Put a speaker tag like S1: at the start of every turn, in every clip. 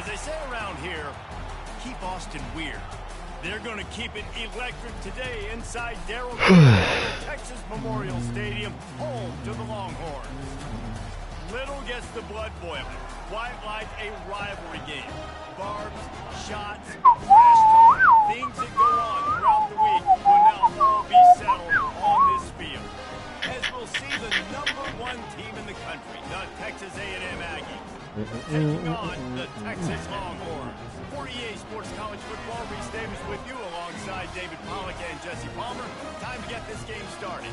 S1: As they say around here, keep Austin weird. They're going to keep it electric today inside Darrell Texas Memorial Stadium, home to the Longhorns. Little gets the blood boiling, quite like a rivalry game. Barbs, shots, trash talk, things that go on throughout the week will now all be settled on this field. As we'll see the #1 team in the country, the Texas A&M Aggies, taking on the Texas Longhorns. For EA Sports College Football, Reese Davis with you alongside David Pollack and Jesse Palmer. Time to get this game started.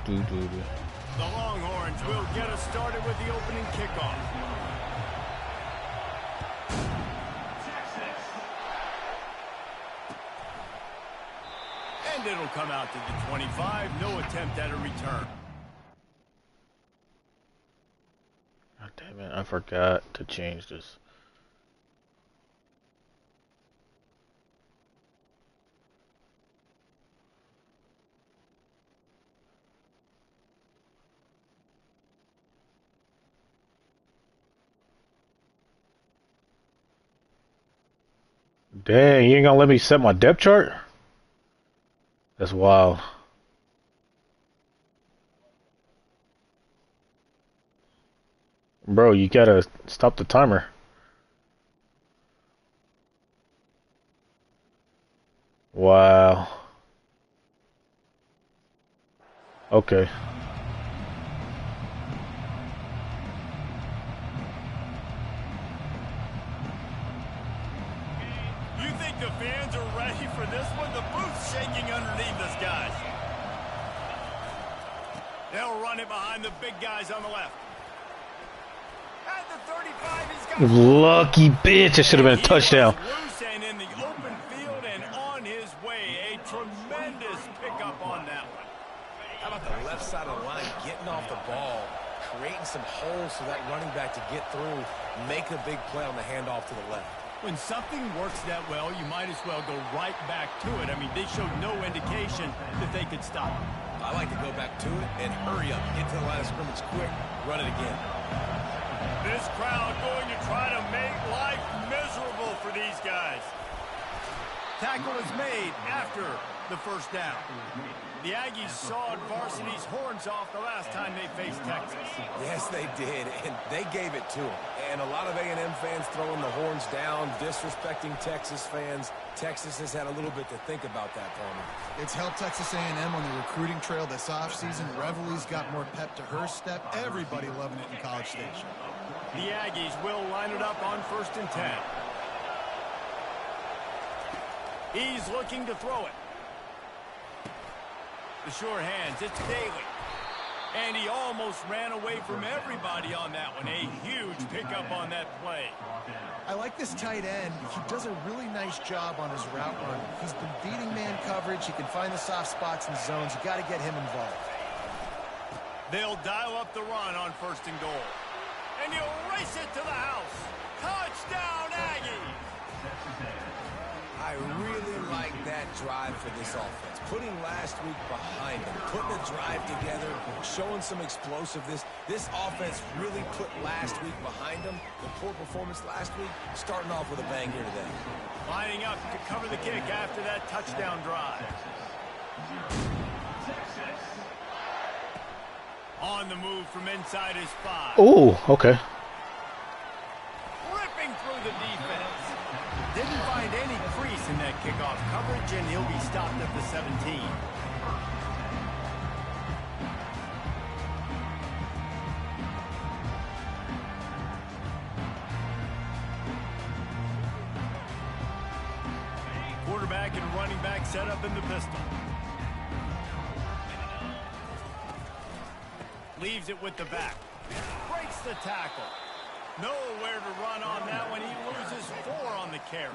S1: The Longhorns will get us started with the opening kickoff. And it'll come out to the 25. No attempt at a return.
S2: God damn it, I forgot to change this. Dang, you ain't gonna let me set my depth chart? That's wild. Bro, you gotta stop the timer. Wow. Okay.
S1: The fans are ready for this one. The booth's shaking underneath us, guys. They'll run it behind the big guys on the left. At the 35, he's got
S2: lucky bitch. It should have been a touchdown.
S1: Loose and in the open field and on his way. A tremendous pickup on that one.
S3: How about the left side of the line getting off the ball, creating some holes for that running back to get through, make a big play on the handoff to the left.
S1: When something works that well, you might as well go right back to it. I mean, they showed no indication that they could stop it.
S3: I like to go back to it and hurry up, get to the line of scrimmage quick, run it again.
S1: This crowd going to try to make life miserable for these guys. Tackle is made after the first down. The Aggies sawed varsity's horns off the last time they faced Texas.
S3: Yes, they did, and they gave it to them. And a lot of A&M fans throwing the horns down, disrespecting Texas fans. Texas has had a little bit to think about that, Palmer.
S4: It's helped Texas A&M on the recruiting trail this offseason. Reveille's got more pep to her step. Everybody loving it in College Station.
S1: The Aggies will line it up on 1st and 10. He's looking to throw it. The sure hands, it's Daly. And he almost ran away from everybody on that one. A huge pickup on that play.
S4: I like this tight end. He does a really nice job on his route run. He's been beating man coverage. He can find the soft spots and zones. You got to get him involved.
S1: They'll dial up the run on 1st and goal. And he'll race it to the house. Touchdown, Aggies!
S3: I really like that drive for this offense. Putting last week behind them, putting a drive together, showing some explosiveness. This offense really put last week behind them. The poor performance last week, starting off with a bang here today.
S1: Lining up to cover the kick after that touchdown drive. On the move from inside his 5.
S2: Oh, okay.
S1: Ripping through the defense. Didn't find any crease in that kickoff coverage, and he'll be stopped at the 17. Quarterback and running back set up in the pistol. Leaves it with the back. Breaks the tackle. Nowhere to run on that one. He loses 4 on the carry.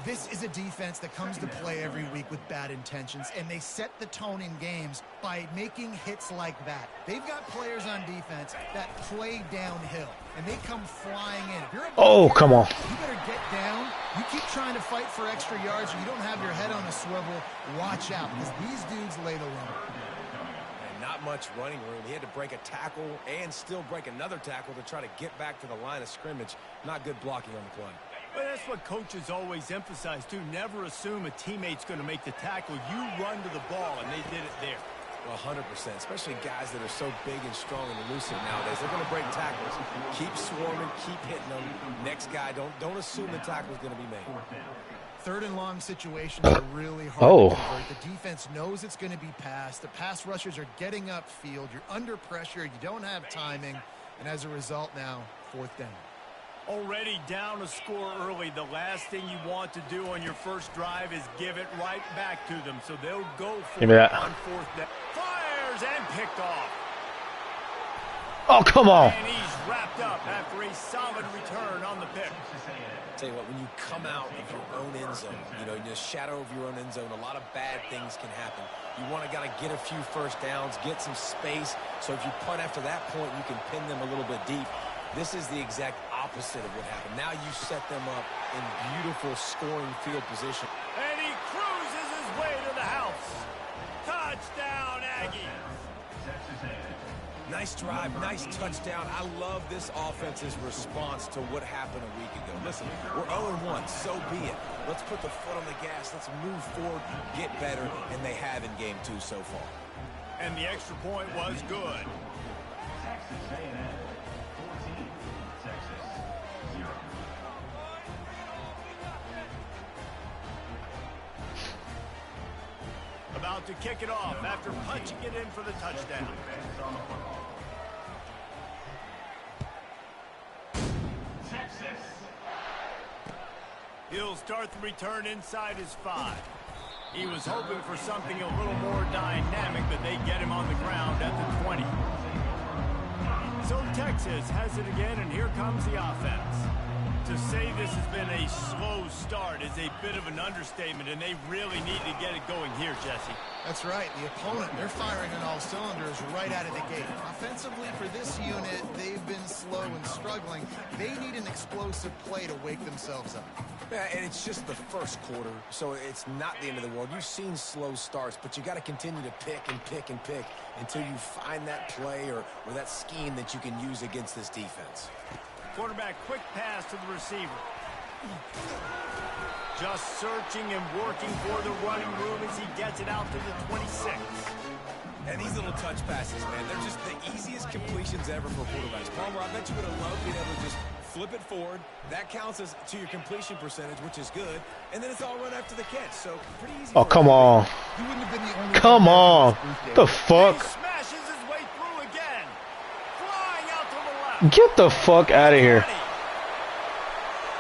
S4: This is a defense that comes to play every week with bad intentions, and they set the tone in games by making hits like that. They've got players on defense that play downhill, and they come flying in. If you're
S2: come on.
S4: You better get down. You keep trying to fight for extra yards, or you don't have your head on a swivel. Watch out, because these dudes lay the lumber.
S3: Not much running room. He had to break a tackle and still break another tackle to try to get back to the line of scrimmage. Not good blocking on the play.
S1: Well, that's what coaches always emphasize, too. Never assume a teammate's going to make the tackle. You run to the ball, and they did it there.
S3: Well, 100%, especially guys that are so big and strong and elusive nowadays. They're going to break tackles. Keep swarming, keep hitting them. Next guy, don't assume the tackle's going to be made.
S4: 3rd and long situations are really hard to convert. The defense knows it's going to be passed. The pass rushers are getting upfield. You're under pressure. You don't have timing. And as a result now, 4th down.
S1: Already down a score early. The last thing you want to do on your first drive is give it right back to them. So they'll go for it on 4th down. Fires and picked off.
S2: Oh, come on.
S1: And he's wrapped up after a solid return on the pick.
S3: Tell you what, when you come out of your own end zone, you know, in the shadow of your own end zone, a lot of bad things can happen. You want to get a few first downs, get some space, so if you punt after that point, you can pin them a little bit deep. This is the exact opposite of what happened. Now you set them up in beautiful scoring field position.
S1: And he cruises his way to the house. Touchdown, Aggies.
S3: Nice drive, nice touchdown. I love this offense's response to what happened a week ago. Listen, we're 0-1, so be it. Let's put the foot on the gas. Let's move forward, get better, and they have in game 2 so far.
S1: And the extra point was good.
S5: Texas A&M 14, Texas 0.
S1: About to kick it off after punching it in for the touchdown.
S5: Texas.
S1: He'll start the return inside his 5. He was hoping for something a little more dynamic, but they get him on the ground at the 20. So Texas has it again, and here comes the offense. To say this has been a slow start is a bit of an understatement, and they really need to get it going here, Jesse.
S4: That's right. The opponent, they're firing on all cylinders right out of the gate. Offensively for this unit, they've been slow and struggling. They need an explosive play to wake themselves up.
S3: Yeah, and it's just the first quarter, so it's not the end of the world. You've seen slow starts, but you got to continue to pick and pick and pick until you find that play or that scheme that you can use against this defense.
S1: Quarterback, quick pass to the receiver. Just searching and working for the running room as he gets it out to the 26.
S3: And these little touch passes, man, they're just the easiest completions ever for quarterbacks. Palmer, I bet you would have loved being able to just flip it forward. That counts as to your completion percentage, which is good. And then it's all run after the catch, so pretty easy.
S2: Oh, come on.
S4: He wouldn't have been the only
S2: Come on. The fuck?
S1: He smashes his way through again. Flying out to the left.
S2: Get the fuck out of here.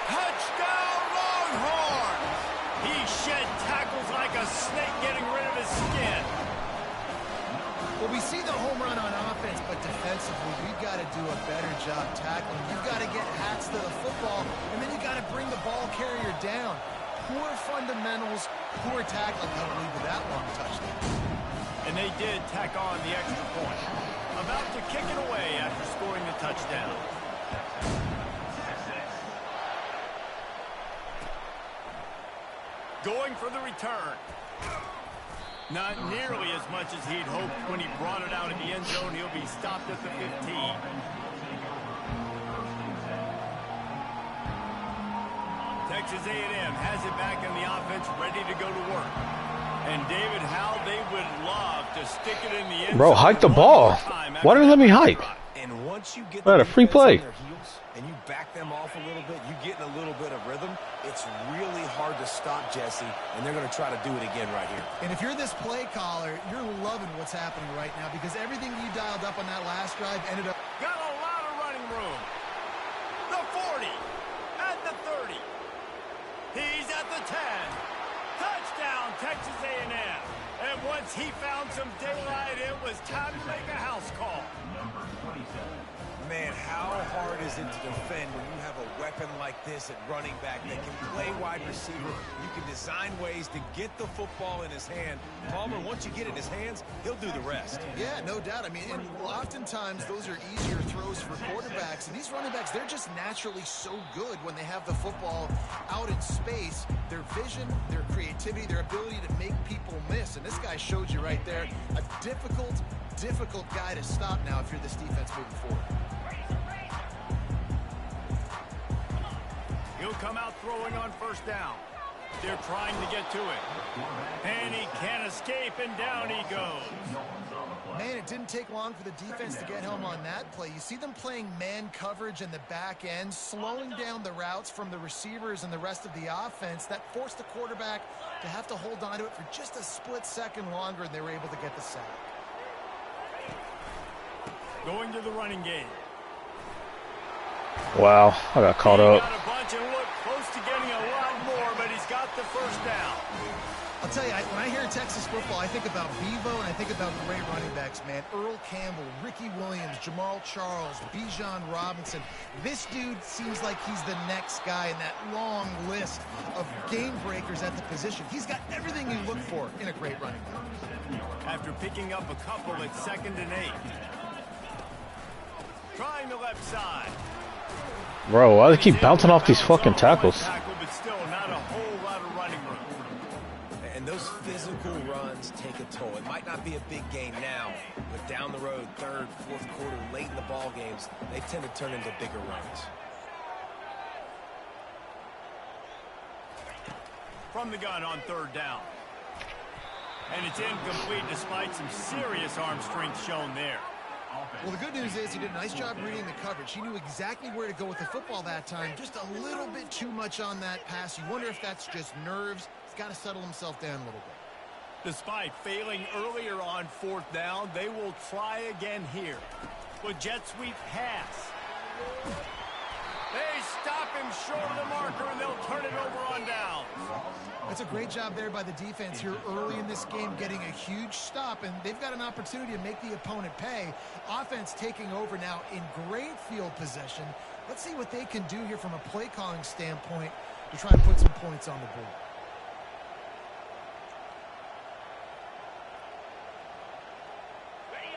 S1: Touchdown, Longhorns. He shed tackles like a snake getting rid of his skin.
S4: Well, we see the home run on offense, but defensively, we've got to do a better job tackling. You've got to get hats to the football, and then you got to bring the ball carrier down. Poor fundamentals, poor tackling don't lead to that long touchdown.
S1: And they did tack on the extra point. About to kick it away after scoring the touchdown. Going for the return. Not nearly as much as he'd hoped when he brought it out in the end zone. He'll be stopped at the 15. Texas A&M has it back in the offense, ready to go to work. And David, how they would love to stick it in the end zone.
S2: Bro, hike the ball. Why didn't you let me hike?
S3: And once you get
S2: I had a free play.
S3: on their heels and you back them off a little bit, you get in a little bit of rhythm, it's really hard to stop, Jesse, and they're going to try to do it again right here.
S4: And if you're this play caller, you're loving what's happening right now because everything you dialed up on that last drive ended up...
S1: Got a lot of running room. The 40. At the 30. He's at the 10. Touchdown, Texas A&M. And once he found some daylight, it was time to make a house call.
S5: Number 27.
S3: man, how hard is it to defend when you have a weapon like this at running back that can play wide receiver? You can design ways to get the football in his hand. Palmer, once you get it in his hands, he'll do the rest.
S4: Yeah, no doubt. I mean, and oftentimes those are easier throws for quarterbacks. And these running backs, they're just naturally so good when they have the football out in space. Their vision, their creativity, their ability to make people miss. And this guy showed you right there a difficult guy to stop now if you're this defense moving forward.
S1: He'll come out throwing on first down. They're trying to get to it. And he can't escape, and down he goes.
S4: Man, it didn't take long for the defense to get home on that play. You see them playing man coverage in the back end, slowing down the routes from the receivers and the rest of the offense. That forced the quarterback to have to hold on to it for just a split second longer, and they were able to get the sack.
S1: Going to the running game.
S2: Wow, I got caught up.
S1: Got a bunch and looked close to getting a lot more, but he's got the first down.
S4: I'll tell you, when I hear Texas football, I think about Bevo and I think about great running backs, man. Earl Campbell, Ricky Williams, Jamal Charles, Bijan Robinson. This dude seems like he's the next guy in that long list of game breakers at the position. He's got everything you look for in a great running back.
S1: After picking up a couple at 2nd and 8. Trying the left side.
S2: Bro, why do they keep bouncing off these fucking tackles?
S1: But still not a whole lot of running room.
S3: And those physical runs take a toll. It might not be a big game now, but down the road, 3rd, 4th quarter, late in the ball games, they tend to turn into bigger runs.
S1: From the gun on 3rd down. And it's incomplete despite some serious arm strength shown there.
S4: Well, the good news is he did a nice job reading the coverage. He knew exactly where to go with the football that time. Just a little bit too much on that pass. You wonder if that's just nerves. He's got to settle himself down a little bit.
S1: Despite failing earlier on 4th down, they will try again here. With jet sweep pass. They stop him short of the marker, and they'll turn it over on down.
S4: That's a great job there by the defense here early in this game, getting a huge stop, and they've got an opportunity to make the opponent pay. Offense taking over now in great field possession. Let's see what they can do here from a play calling standpoint to try and put some points on the board.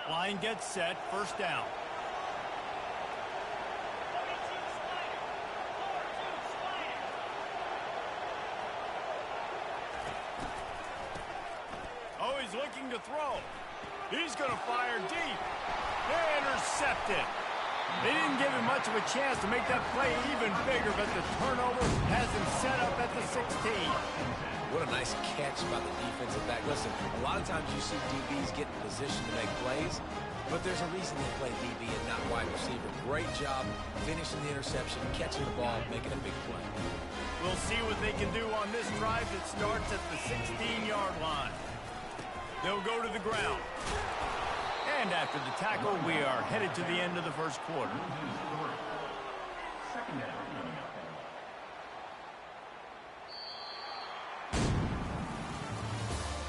S1: Line gets set, 1st down. Oh, he's looking to throw. He's going to fire deep. Intercepted. They didn't give him much of a chance to make that play even bigger, but the turnover has him set up at the 16.
S3: What a nice catch by the defensive back. Listen, a lot of times you see DBs get in position to make plays, but there's a reason they play DB and not wide receiver. Great job finishing the interception, catching the ball, making a big play.
S1: We'll see what they can do on this drive that starts at the 16-yard line. They'll go to the ground. And after the tackle, we are headed to the end of the 1st quarter.
S5: Second down coming up.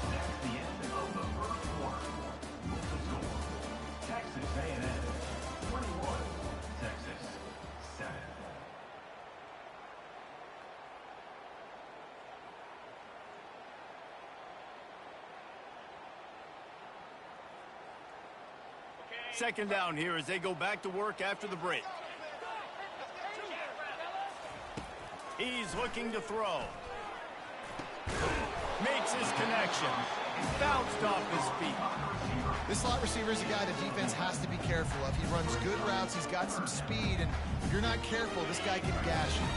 S5: That's the end of the 1st quarter. With the score, Texas A&M 21, Texas 7.
S1: Second down here as they go back to work after the break. He's looking to throw. Makes his connection. Bounced off his feet.
S4: This slot receiver is a guy the defense has to be careful of. He runs good routes. He's got some speed, and if you're not careful, this guy can gash you.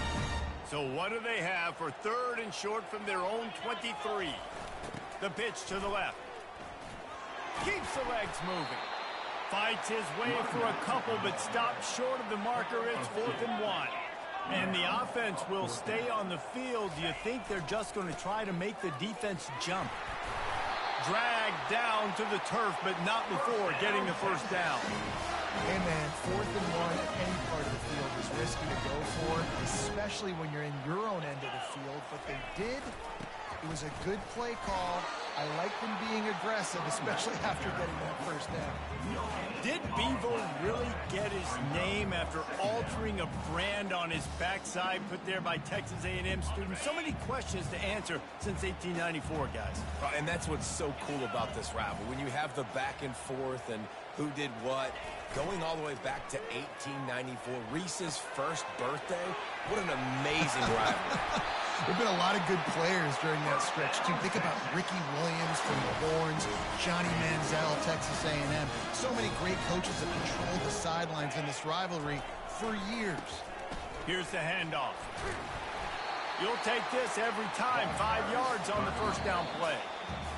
S1: So what do they have for 3rd and short from their own 23? The pitch to the left. Keeps the legs moving. Fights his way for a couple, but stops short of the marker. It's 4th and 1. And the offense will stay on the field. Do you think they're just going to try to make the defense jump? Dragged down to the turf, but not before getting the 1st down.
S4: Hey, man, 4th and 1 at any part of the field is risky to go for, especially when you're in your own end of the field. But they did, It was a good play call. I like them being aggressive, especially after getting that first down.
S1: Did Bevo really get his name after altering a brand on his backside put there by Texas A&M students? So many questions to answer since 1894, guys.
S3: And that's what's so cool about this rivalry. When you have the back and forth and who did what, going all the way back to 1894, Reese's first birthday, what an amazing rivalry.
S4: There have been a lot of good players during that stretch, too. Think about Ricky Williams from the Horns, Johnny Manziel, Texas A&M. So many great coaches have controlled the sidelines in this rivalry for years.
S1: Here's the handoff. You'll take this every time. 5 yards on the first down play.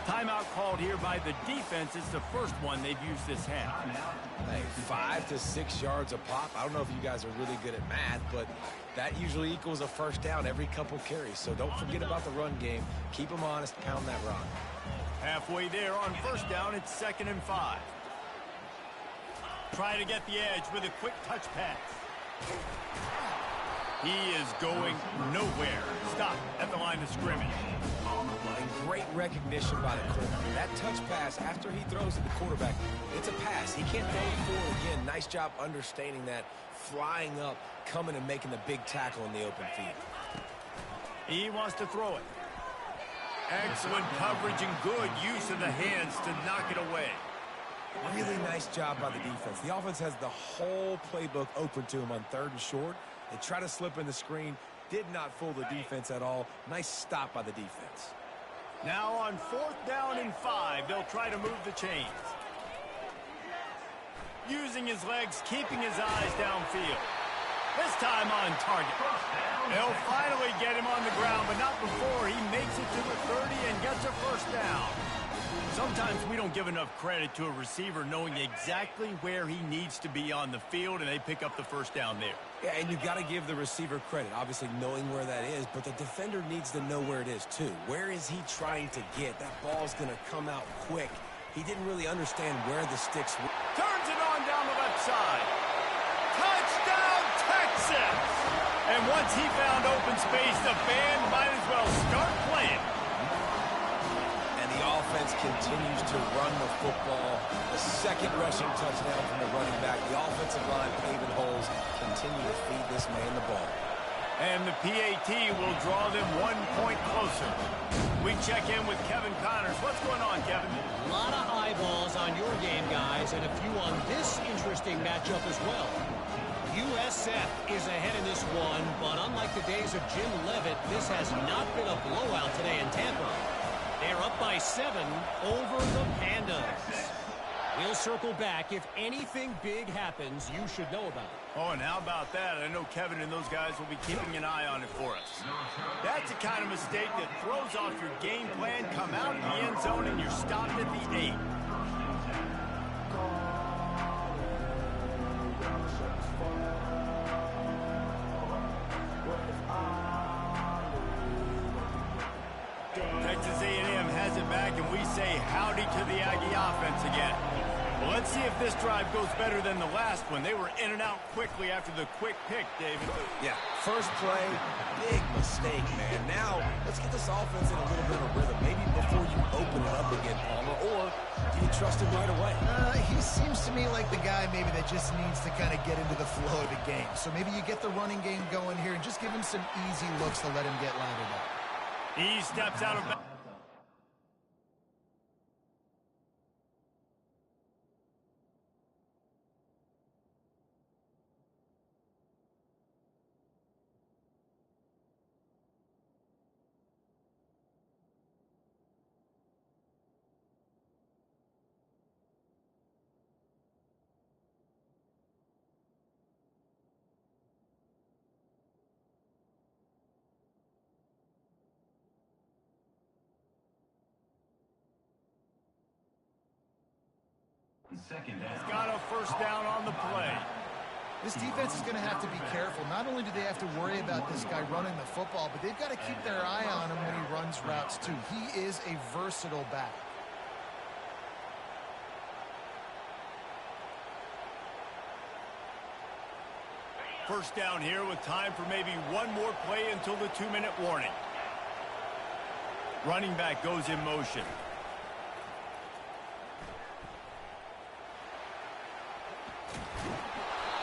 S1: Timeout called here by the defense. It's the first one they've used this half.
S3: Hey, 5 to 6 yards a pop. I don't know if you guys are really good at math, but that usually equals a first down every couple carries. So don't forget about the run game. Keep them honest. Pound that rock.
S1: Halfway there on first down, it's 2nd and 5. Try to get the edge with a quick touch pass. He is going nowhere. Stop at the line of scrimmage.
S3: And great recognition by the quarterback. That touch pass, after he throws at the quarterback, it's a pass. He can't throw it forward again. Nice job understanding that, flying up, coming and making the big tackle in the open field.
S1: He wants to throw it. Excellent coverage and good use of the hands to knock it away.
S3: Really nice job by the defense. The offense has the whole playbook open to him on 3rd and short. They try to slip in the screen. Did not fool the defense at all. Nice stop by the defense.
S1: Now on 4th down and 5, they'll try to move the chains. Using his legs, keeping his eyes downfield. This time on target. They'll finally get him on the ground, but not before he makes it to the 30 and gets a first down. Sometimes we don't give enough credit to a receiver knowing exactly where he needs to be on the field, and they pick up the first down there.
S3: Yeah, and you got to give the receiver credit, obviously knowing where that is, but the defender needs to know where it is too. Where is he trying to get? That ball's going to come out quick. He didn't really understand where the sticks were.
S1: Turns it on down the left side. Touchdown, Texas! And once he found open space, the band might as well start playing.
S3: And the offense continues to run the football. The second rushing touchdown from the running back. The offensive line paving holes. Continue to feed this man the ball.
S1: And the PAT will draw them 1 point closer. We check in with Kevin Connors. What's going on, Kevin?
S6: A lot of eyeballs on your game, guys, and a few on this interesting matchup as well. USF is ahead in this one, but unlike the days of Jim Leavitt, this has not been a blowout today in Tampa. They're up by 7 over the Pandas. We'll circle back. If anything big happens, you should know about it.
S1: Oh, and how about that? I know Kevin and those guys will be keeping an eye on it for us. That's the kind of mistake that throws off your game plan. Come out in the end zone and you're stopped at the 8. Texas A&M has it back, and we say howdy to the Aggie offense again. Well, let's see if this drive goes better than the last one. They were in and out quickly after the quick pick, David.
S3: Yeah, first play, big mistake, man. Now, let's get this offense in a little bit of a rhythm. Maybe before you open it up again, Palmer, or do you trust him right away?
S4: He seems to me like the guy maybe that just needs to kind of get into the flow of the game. So maybe you get the running game going here and just give him some easy looks to let him get lined up.
S1: He steps out of bounds.
S5: Second down.
S1: Got a first down on the play.
S4: This defense is going to have to be careful. Not only do they have to worry about this guy running the football, but they've got to keep their eye on him when he runs routes too. He is a versatile back.
S1: First down here with time for maybe one more play until the 2-minute warning. Running back goes in motion.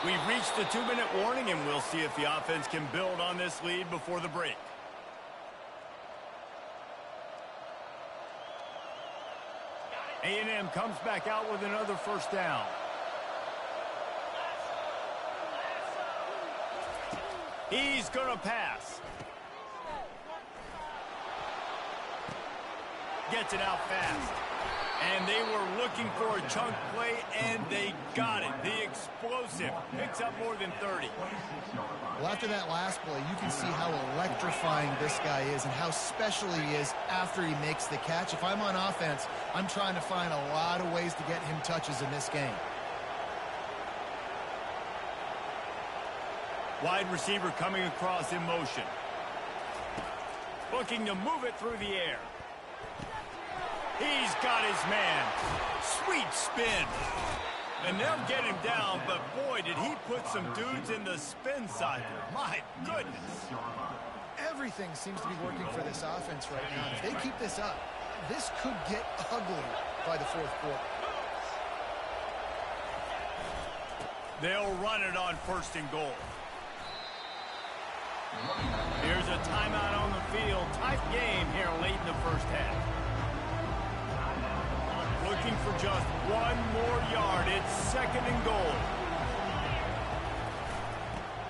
S1: We've reached the 2-minute warning, and we'll see if the offense can build on this lead before the break. A&M comes back out with another first down. He's going to pass. Gets it out fast. And they were looking for a chunk play, and they got it. The explosive picks up more than 30.
S4: Well, after that last play, you can see how electrifying this guy is and how special he is after he makes the catch. If I'm on offense, I'm trying to find a lot of ways to get him touches in this game.
S1: Wide receiver coming across in motion. Looking to move it through the air. He's got his man. Sweet spin. And they'll get him down, but boy, did he put some dudes in the spin cycle. My goodness.
S4: Everything seems to be working for this offense right now. If they keep this up, this could get ugly by the fourth quarter.
S1: They'll run it on 1st and goal. Here's a timeout on the field. Tight game here late in the first half. Looking for just 1 more yard. It's 2nd and goal.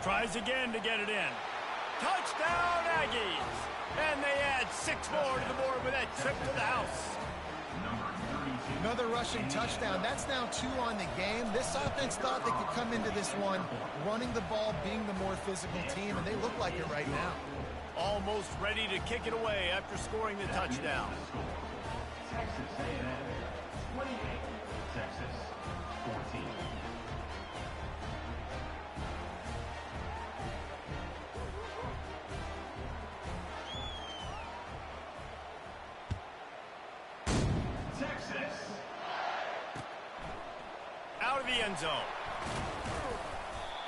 S1: Tries again to get it in. Touchdown, Aggies! And they add 6 more to the board with that trip to the house.
S4: Another rushing touchdown. That's now 2 on the game. This offense thought they could come into this one running the ball, being the more physical team, and they look like it right now.
S1: Almost ready to kick it away after scoring the touchdown.
S5: Texas A&M 28, Texas 14. Texas.
S1: Out of the end zone.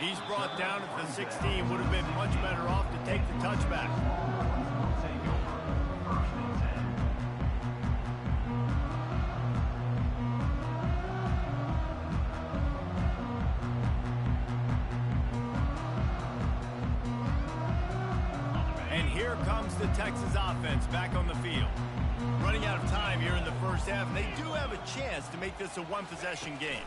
S1: He's brought down at the 16. Would have been much better off to take the touchback.
S5: Take over, 1st and 10.
S1: And here comes the Texas offense back on the field. Running out of time here in the first half, and they do have a chance to make this a 1-possession game.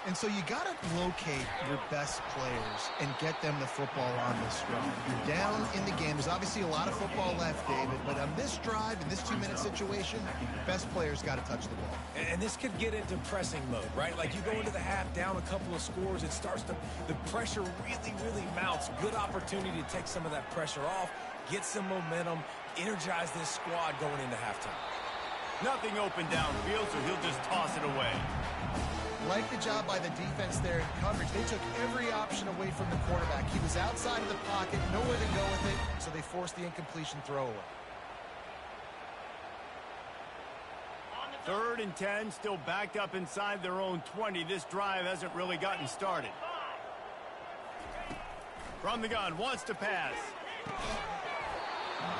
S4: And so you got to locate your best players and get them the football on this drive. You're down in the game. There's obviously a lot of football left, David, but on this drive, in this 2-minute situation, best players got to touch the ball.
S3: And this could get into pressing mode, right? Like you go into the half down a couple of scores, it starts to, the pressure really mounts. Good opportunity to take some of that pressure off, get some momentum, energize this squad going into halftime.
S1: Nothing open downfield, so he'll just toss it away.
S4: Like the job by the defense there in coverage. They took every option away from the quarterback. He was outside of the pocket, nowhere to go with it, so they forced the incompletion throwaway.
S1: 3rd and 10, still backed up inside their own 20. This drive hasn't really gotten started. From the gun, wants to pass.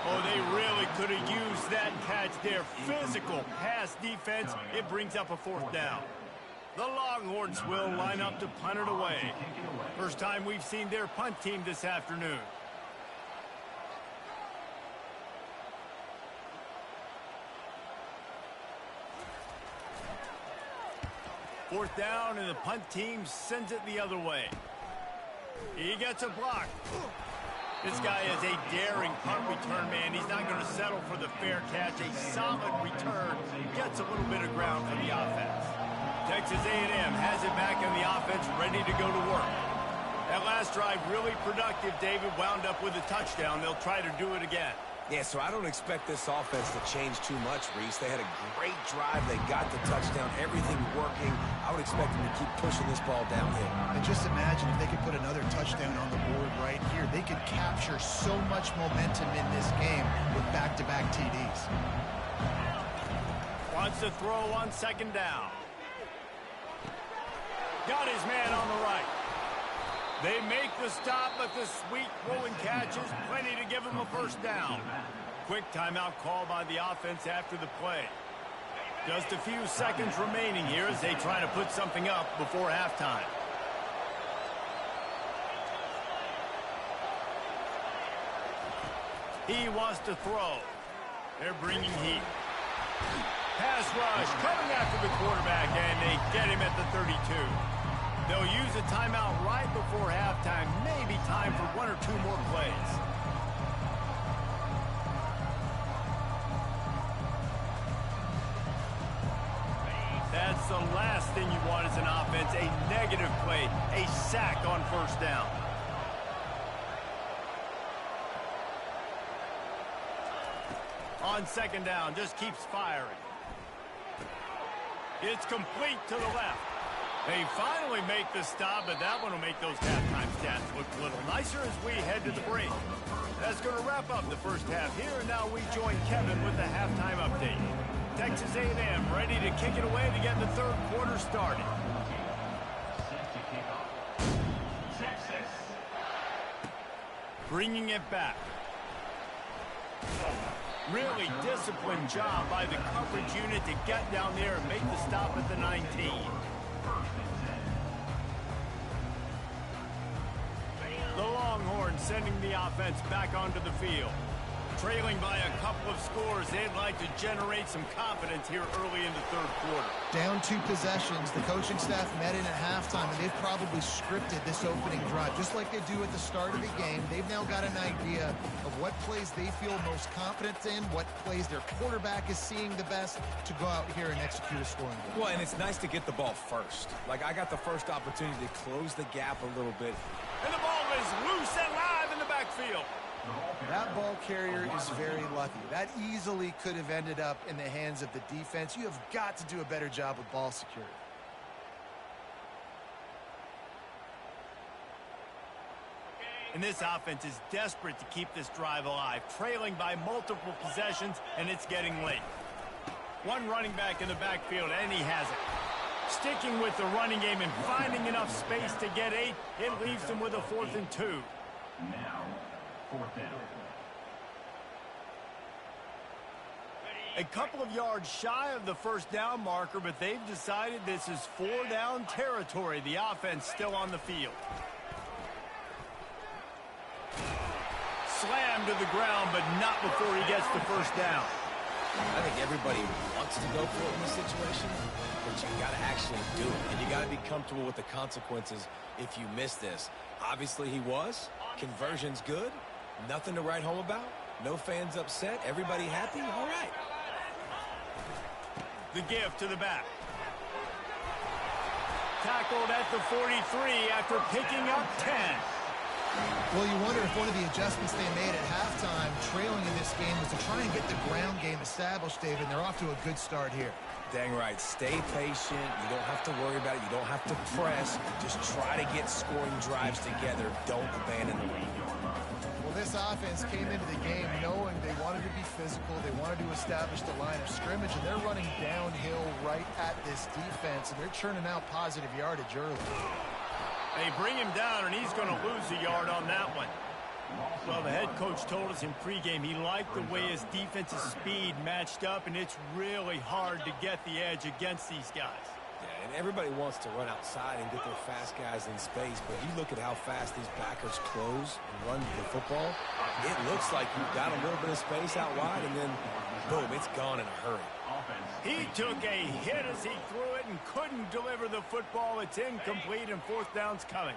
S1: Oh, they really could have used that catch there. Physical pass defense. It brings up a 4th down. The Longhorns will line up to punt it away. First time we've seen their punt team this afternoon. Fourth down, and the punt team sends it the other way. He gets a block. This guy is a daring punt return man. He's not going to settle for the fair catch. A solid return. Gets a little bit of ground for the offense. Texas A&M has it back in the offense, ready to go to work. That last drive really productive. David wound up with a touchdown. They'll try to do it again.
S3: Yeah, so I don't expect this offense to change too much, Reese. They had a great drive. They got the touchdown. Everything working. I would expect them to keep pushing this ball downhill.
S4: And just imagine if they could put another touchdown on the board right here. They could capture so much momentum in this game with back-to-back TDs.
S1: Wants to throw on 2nd down. Got his man on the right. They make the stop, but the sweet throwing catch is plenty to give him a 1st down. quick timeout call by the offense after the play. Just a few seconds remaining here as they try to put something up before halftime. He wants to throw. They're bringing heat. Pass rush coming after the quarterback, and they get him at the 32. They'll use a timeout right before halftime. Maybe time for one or two more plays. That's the last thing you want as an offense, a negative play, a sack on first down. On second down, just keeps firing. It's complete to the left. They finally make the stop, but that one will make those halftime stats look a little nicer as we head to the break. That's going to wrap up the first half here, and now we join Kevin with the halftime update. Texas A&M ready to kick it away to get the third quarter started.
S5: Texas.
S1: Bringing it back. Really disciplined job by the coverage unit to get down there and make the stop at the 19. The Longhorns sending the offense back onto the field. Trailing by a couple of scores, they'd like to generate some confidence here early in the third quarter.
S4: Down 2 possessions, the coaching staff met in at halftime, and they've probably scripted this opening drive. Just like they do at the start of the game, they've now got an idea of what plays they feel most confident in, what plays their quarterback is seeing the best to go out here and execute a scoring goal.
S3: Well, and it's nice to get the ball first. Like, I got the first opportunity to close the gap a little bit.
S1: And the ball is loose and live in the backfield.
S4: That ball carrier is very lucky. That easily could have ended up in the hands of the defense. You have got to do a better job with ball security.
S1: And this offense is desperate to keep this drive alive, trailing by multiple possessions, and it's getting late. One running back in the backfield, and he has it. Sticking with the running game and finding enough space to get 8, it leaves them with a 4th and 2.
S5: Now, fourth down.
S1: A couple of yards shy of the first down marker, but they've decided this is 4-down territory. The offense still on the field. Slammed to the ground, but not before he gets the first down.
S3: I think everybody wants to go for it in this situation, but you got to actually do it, and you got to be comfortable with the consequences if you miss this. Obviously, he was. Conversion's good. Nothing to write home about. No fans upset. Everybody happy. All right.
S1: The give to the back. Tackled at the 43 after picking up 10.
S4: Well, you wonder if one of the adjustments they made at halftime, trailing in this game, was to try and get the ground game established, David, and they're off to a good start here.
S3: Dang right. Stay patient. You don't have to worry about it. You don't have to press. Just try to get scoring drives together. Don't abandon the lead.
S4: Well, this offense came into the game knowing they wanted to be physical. They wanted to establish the line of scrimmage, and they're running downhill right at this defense, and they're churning out positive yardage early.
S1: They bring him down, and he's going to lose a yard on that one. Well, the head coach told us in pregame he liked the way his defensive speed matched up, and it's really hard to get the edge against these guys.
S3: Yeah, and everybody wants to run outside and get their fast guys in space, but you look at how fast these backers close and run the football, it looks like you've got a little bit of space out wide, and then, boom, it's gone in a hurry.
S1: He took a hit as he threw it and couldn't deliver the football. It's incomplete, and 4th down's coming.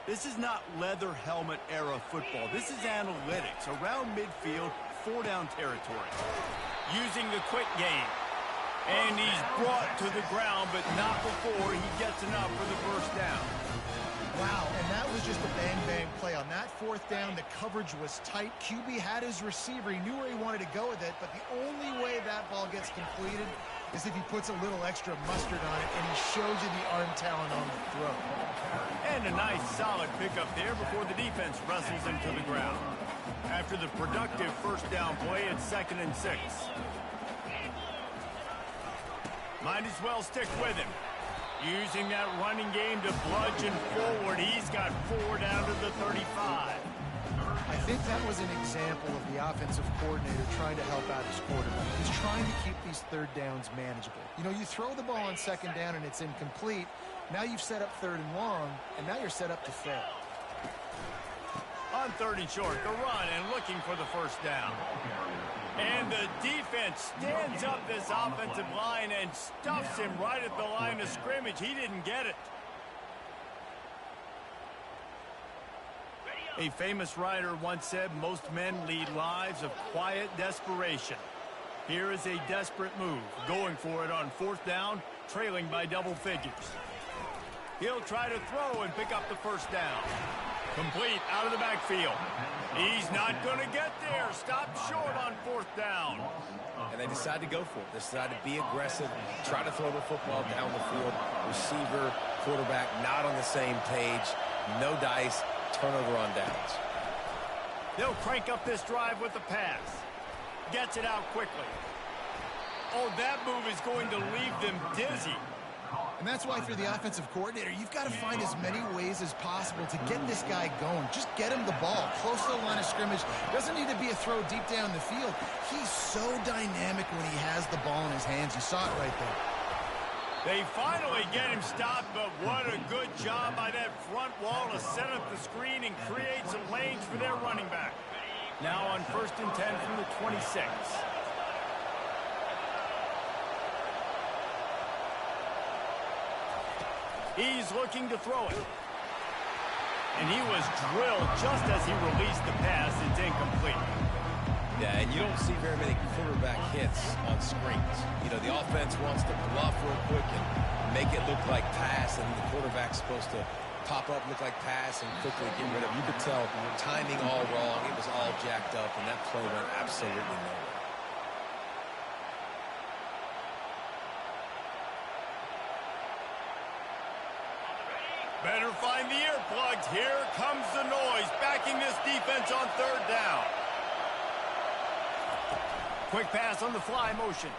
S1: This is not leather helmet era football. This is analytics. Around midfield, 4-down territory. Using the quick game. And he's brought to the ground, but not before he gets enough for the first down.
S4: Wow, and that was just a bang-bang play. On that 4th down, the coverage was tight. QB had his receiver. He knew where he wanted to go with it, but the only way that ball gets completed is if he puts a little extra mustard on it, and he shows you the arm talent on the throw.
S1: And a nice, solid pickup there before the defense wrestles him to the ground. After the productive first down play, it's 2nd and 6. Might as well stick with him. Using that running game to bludgeon forward. He's got 4 down to the 35.
S4: I think that was an example of the offensive coordinator trying to help out his quarterback. He's trying to keep these third downs manageable. You know, you throw the ball on second down and it's incomplete. Now you've set up third and long, and now you're set up to fail.
S1: On third and short, the run and looking for the first down. And the defense stands up this offensive line and stuffs him right at the line of scrimmage. He didn't get it. A famous writer once said, most men lead lives of quiet desperation. Here is a desperate move, going for it on fourth down, trailing by double figures. He'll try to throw and pick up the first down. Complete out of the backfield. He's not going to get there. Stopped short on fourth down.
S3: And they decide to go for it. They decide to be aggressive, try to throw the football down the field. Receiver, quarterback, not on the same page. No dice. Turnover on downs.
S1: They'll crank up this drive with the pass. Gets it out quickly. Oh, that move is going to leave them dizzy.
S4: And that's why, for the offensive coordinator, you've got to find as many ways as possible to get this guy going. Just get him the ball close to the line of scrimmage. Doesn't need to be a throw deep down the field. He's so dynamic when he has the ball in his hands. You saw it right there.
S1: They finally get him stopped, but what a good job by that front wall to set up the screen and create some lanes for their running back. Now on 1st and 10 from the 26. He's looking to throw it. And he was drilled just as he released the pass. It's incomplete.
S3: Yeah, and you don't see very many quarterback hits on screens. You know, the offense wants to bluff real quick and make it look like pass, and the quarterback's supposed to pop up, look like pass, and quickly get rid of it. You could tell timing all wrong. It was all jacked up, and that play went absolutely nowhere.
S1: Better find the earplugs. Here comes the noise, backing this defense on third down. Quick pass on the fly motion.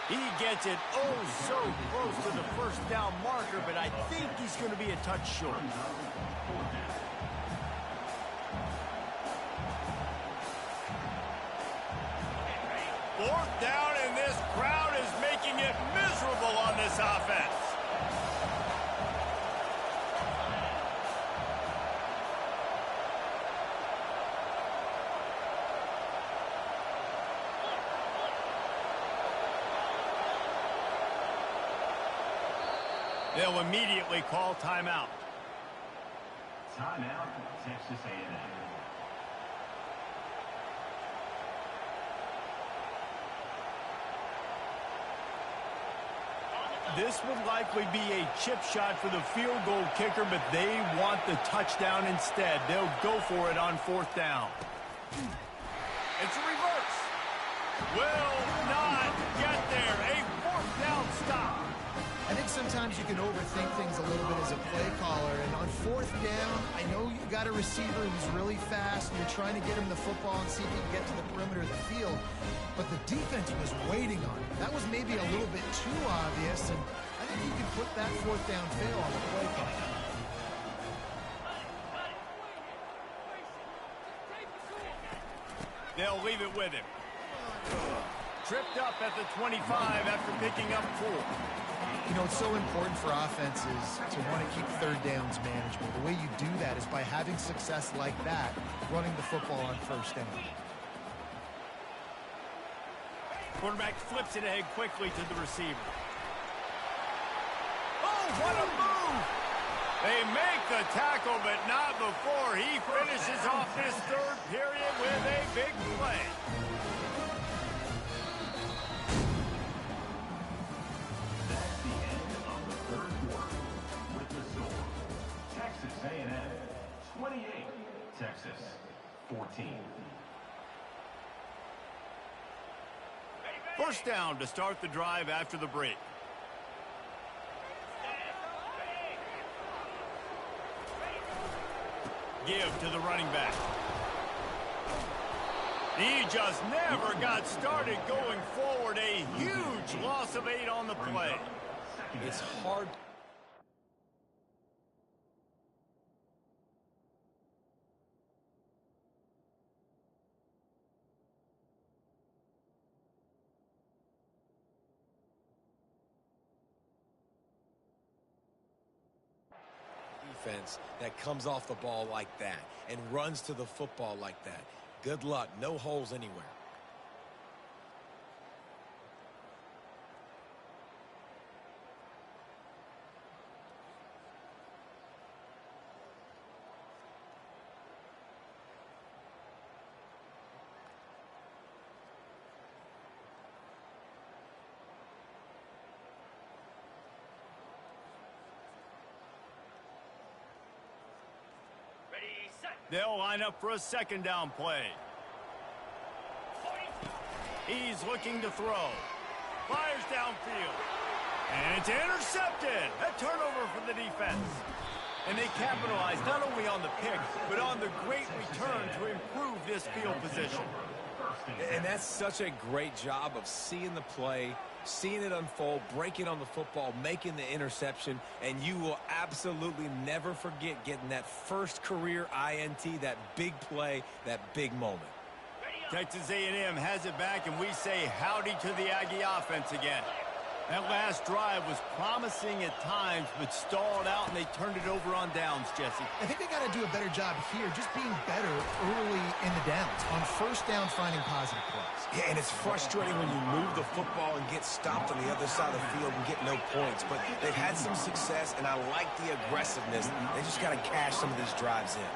S1: He gets it oh so close to the first down marker, but I think he's going to be a touch short. Fourth down, and this crowd is making it miserable on this offense. They'll immediately call timeout.
S5: Timeout, Texas A&M.
S1: This would likely be a chip shot for the field goal kicker, but they want the touchdown instead. They'll go for it on fourth down. It's a reverse. Will not get there. A fourth down stop.
S4: I think sometimes you can overthink things a little bit as a play caller. And on fourth down, I know you got a receiver who's really fast, and you're trying to get him the football and see if he can get to the perimeter of the field. But the defense was waiting on it. That was maybe a little bit too obvious, and I think you can put that fourth down fail on the play call.
S1: They'll leave it with him. Tripped up at the 25 after picking up 4.
S4: You know, it's so important for offenses to want to keep third downs manageable. The way you do that is by having success like that, running the football on first down.
S1: Quarterback flips it ahead quickly to the receiver. Oh, what a move! They make the tackle, but not before he finishes off his third period with a big play.
S5: That's the end of the third quarter. With the score, Texas A&M 28, Texas 14.
S1: First down to start the drive after the break. Give to the running back. He just never got started going forward. A huge loss of 8 on the play.
S3: It's hard. defense that comes off the ball like that and runs to the football like that. Good luck. No holes anywhere.
S1: They'll line up for a second down play. He's looking to throw. Fires downfield. And it's intercepted. A turnover for the defense. And they capitalize not only on the pick, but on the great return to improve this field position.
S3: And that's such a great job of seeing the play, seeing it unfold, breaking on the football, making the interception, and you will absolutely never forget getting that first career INT, that big play, that big moment.
S1: Texas A&M has it back, and we say howdy to the Aggie offense again. That last drive was promising at times, but stalled out, and they turned it over on downs, Jesse.
S4: I think they got to do a better job here, just being better early in the downs, on first down finding positive plays.
S3: Yeah, and it's frustrating when you move the football and get stopped on the other side of the field and get no points. But they've had some success, and I like the aggressiveness. They just got to cash some of these drives in.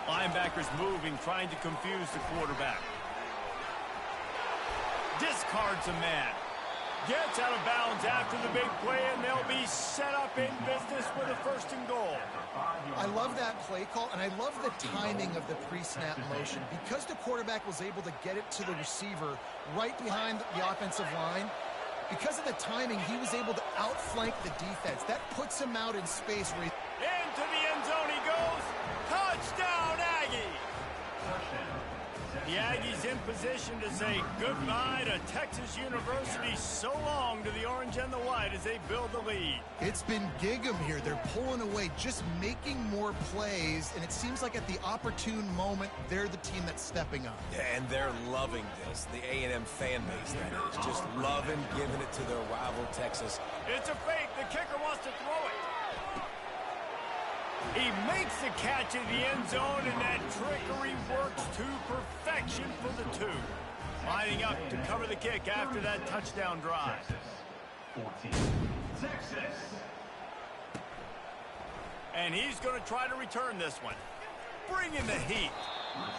S1: Linebackers moving, trying to confuse the quarterback. Discards a man. Gets out of bounds after the big play, and they'll be set up in business with a first and goal.
S4: I love that play call, and I love the timing of the pre-snap motion. Because the quarterback was able to get it to the receiver right behind the offensive line, because of the timing, he was able to outflank the defense. That puts him out in space. Where
S1: into the end zone he goes. Touchdown, Aggie! The Aggies in position to say goodbye to Texas University. So long to the orange and the white as they build the lead.
S4: It's been Gig'em here. They're pulling away, just making more plays, and it seems like at the opportune moment, they're the team that's stepping up.
S3: Yeah, and they're loving this. The A&M fan base, that is. Just loving giving it to their rival, Texas.
S1: It's a fake. The kicker wants to throw it. He makes the catch in the end zone, and that trickery works to perfection for the two. Lining up to cover the kick after that touchdown drive.
S5: 14, Texas.
S1: And he's going to try to return this one. Bring in the heat.